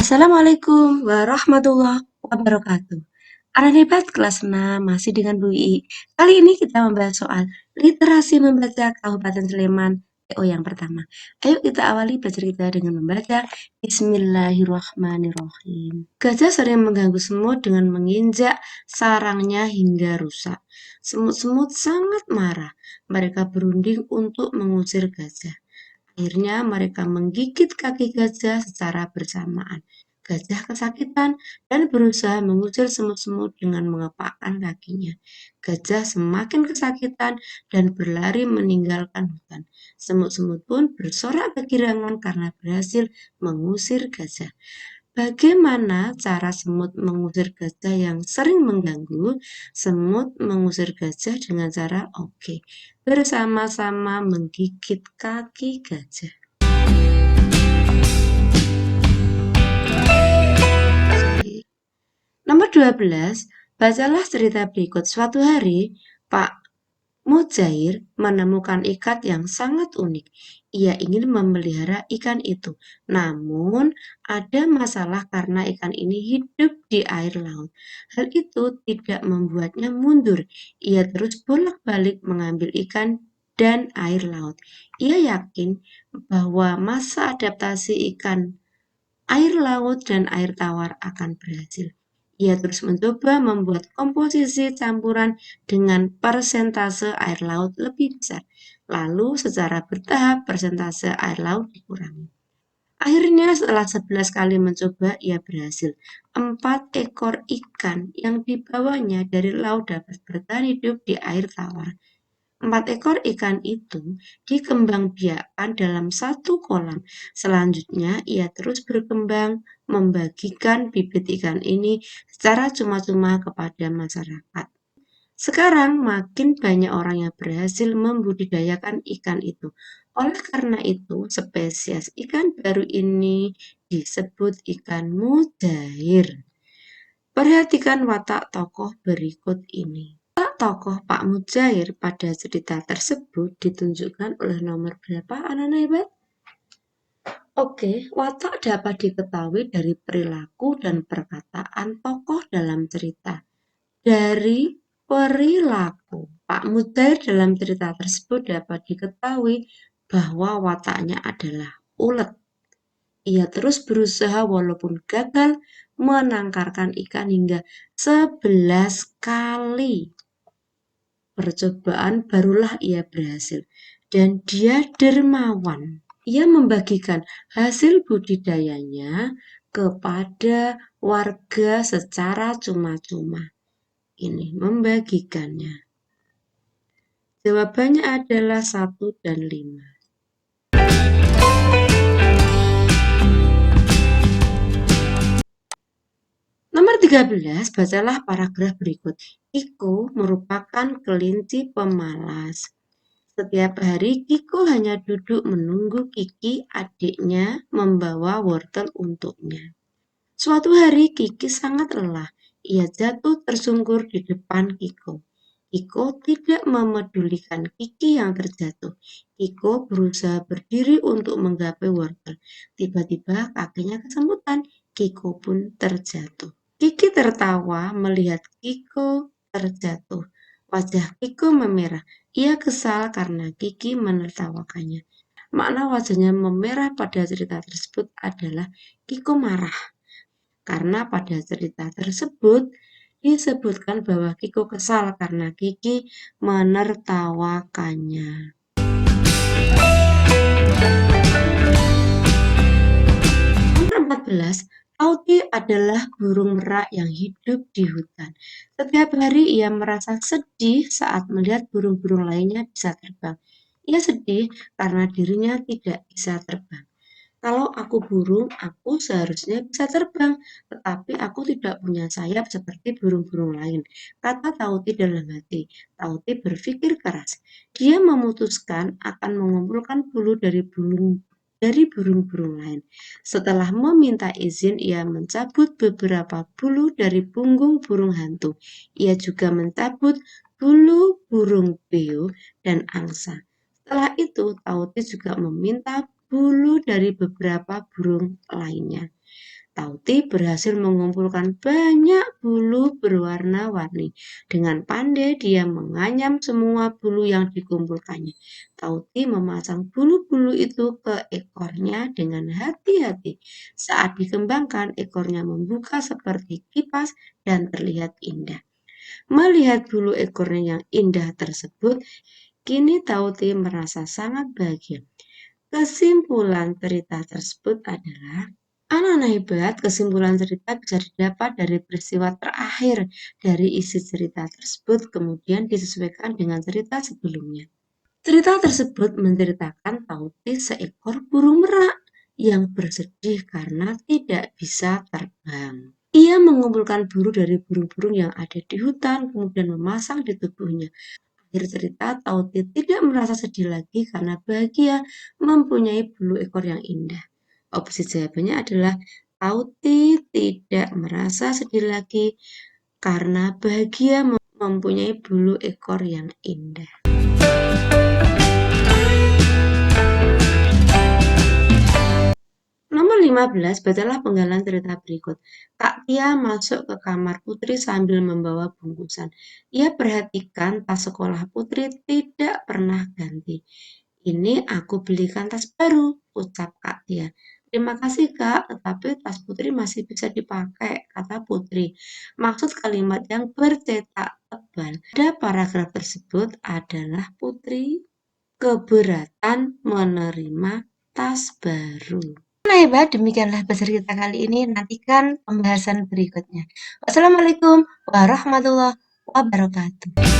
Assalamualaikum warahmatullahi wabarakatuh. Anak hebat kelas 6 masih dengan Bu Ii. Kali ini kita membahas soal literasi membaca Kabupaten Sleman PO yang pertama. Ayo kita awali belajar kita dengan membaca Bismillahirrahmanirrahim. Gajah sering mengganggu semut dengan menginjak sarangnya hingga rusak. Semut-semut sangat marah. Mereka berunding untuk mengusir gajah. Akhirnya mereka menggigit kaki gajah secara bersamaan. Gajah kesakitan dan berusaha mengusir semut-semut dengan mengepakkan kakinya. Gajah semakin kesakitan dan berlari meninggalkan hutan. Semut-semut pun bersorak kegirangan karena berhasil mengusir gajah. Bagaimana cara semut mengusir gajah yang sering mengganggu? Semut mengusir gajah dengan cara bersama-sama menggigit kaki gajah. Nomor 12, bacalah cerita berikut. Suatu hari, Pak Mujair menemukan ikan yang sangat unik. Ia ingin memelihara ikan itu. Namun, ada masalah karena ikan ini hidup di air laut. Hal itu tidak membuatnya mundur. Ia terus bolak-balik mengambil ikan dan air laut. Ia yakin bahwa masa adaptasi ikan air laut dan air tawar akan berhasil. Ia terus mencoba membuat komposisi campuran dengan persentase air laut lebih besar. Lalu secara bertahap persentase air laut dikurangi. Akhirnya setelah 11 kali mencoba, ia berhasil. 4 ekor ikan yang dibawanya dari laut dapat bertahan hidup di air tawar. 4 ekor ikan itu dikembangbiakkan dalam satu kolam. Selanjutnya, ia terus berkembang membagikan bibit ikan ini secara cuma-cuma kepada masyarakat. Sekarang makin banyak orang yang berhasil membudidayakan ikan itu. Oleh karena itu, spesies ikan baru ini disebut ikan mujair. Perhatikan watak tokoh berikut ini. Tokoh Pak Mujair pada cerita tersebut ditunjukkan oleh nomor berapa, anak-anak hebat? Oke, watak dapat diketahui dari perilaku dan perkataan tokoh dalam cerita. Dari perilaku Pak Mujair dalam cerita tersebut dapat diketahui bahwa wataknya adalah ulet. Ia terus berusaha walaupun gagal menangkarkan ikan hingga 11 kali. Percobaan barulah ia berhasil, dan dia dermawan. Ia membagikan hasil budidayanya kepada warga secara cuma-cuma. Ini membagikannya. Jawabannya adalah 1 dan 5. Nomor 13, bacalah paragraf berikut. Iko merupakan kelinci pemalas. Setiap hari Kiko hanya duduk menunggu Kiki, adiknya, membawa wortel untuknya. Suatu hari Kiki sangat lelah. Ia jatuh tersungkur di depan Kiko. Kiko tidak memedulikan Kiki yang terjatuh. Kiko berusaha berdiri untuk menggapai wortel. Tiba-tiba kakinya kesemutan. Kiko pun terjatuh. Kiki tertawa melihat Kiko terjatuh. Wajah Kiko memerah. Ia kesal karena Kiki menertawakannya. Makna wajahnya memerah pada cerita tersebut adalah Kiko marah. Karena pada cerita tersebut disebutkan bahwa Kiko kesal karena Kiki menertawakannya. Nomor 14, Tauti adalah burung merak yang hidup di hutan. Setiap hari ia merasa sedih saat melihat burung-burung lainnya bisa terbang. Ia sedih karena dirinya tidak bisa terbang. Kalau aku burung, aku seharusnya bisa terbang, tetapi aku tidak punya sayap seperti burung-burung lain, kata Tauti dalam hati. Tauti berpikir keras. Dia memutuskan akan mengumpulkan bulu dari burung-burung lain. Setelah meminta izin, ia mencabut beberapa bulu dari punggung burung hantu. Ia juga mencabut bulu burung beo dan angsa. Setelah itu, Tauti juga meminta bulu dari beberapa burung lainnya. Tauti berhasil mengumpulkan banyak bulu berwarna-warni. Dengan pandai dia menganyam semua bulu yang dikumpulkannya. Tauti memasang bulu-bulu itu ke ekornya dengan hati-hati. Saat dikembangkan, ekornya membuka seperti kipas dan terlihat indah. Melihat bulu ekornya yang indah tersebut, kini Tauti merasa sangat bahagia. Kesimpulan cerita tersebut adalah anak-anak hebat, kesimpulan cerita bisa didapat dari peristiwa terakhir dari isi cerita tersebut, kemudian disesuaikan dengan cerita sebelumnya. Cerita tersebut menceritakan Tauti seekor burung merak yang bersedih karena tidak bisa terbang. Ia mengumpulkan bulu dari burung-burung yang ada di hutan, kemudian memasang di tubuhnya. Akhir cerita, Tauti tidak merasa sedih lagi karena bahagia mempunyai bulu ekor yang indah. Opsi jawabannya adalah Tauti tidak merasa sedih lagi karena bahagia mempunyai bulu ekor yang indah. Nomor 15, bacalah penggalan cerita berikut. Kak Tia masuk ke kamar Putri sambil membawa bungkusan. Ia perhatikan tas sekolah Putri tidak pernah ganti. Ini aku belikan tas baru, ucap Kak Tia. Terima kasih Kak, tetapi tas Putri masih bisa dipakai, kata Putri. Maksud kalimat yang bercetak tebal pada paragraf tersebut adalah Putri keberatan menerima tas baru. Nah hebat, demikianlah bahasa kita kali ini. Nantikan pembahasan berikutnya. Wassalamualaikum warahmatullahi wabarakatuh.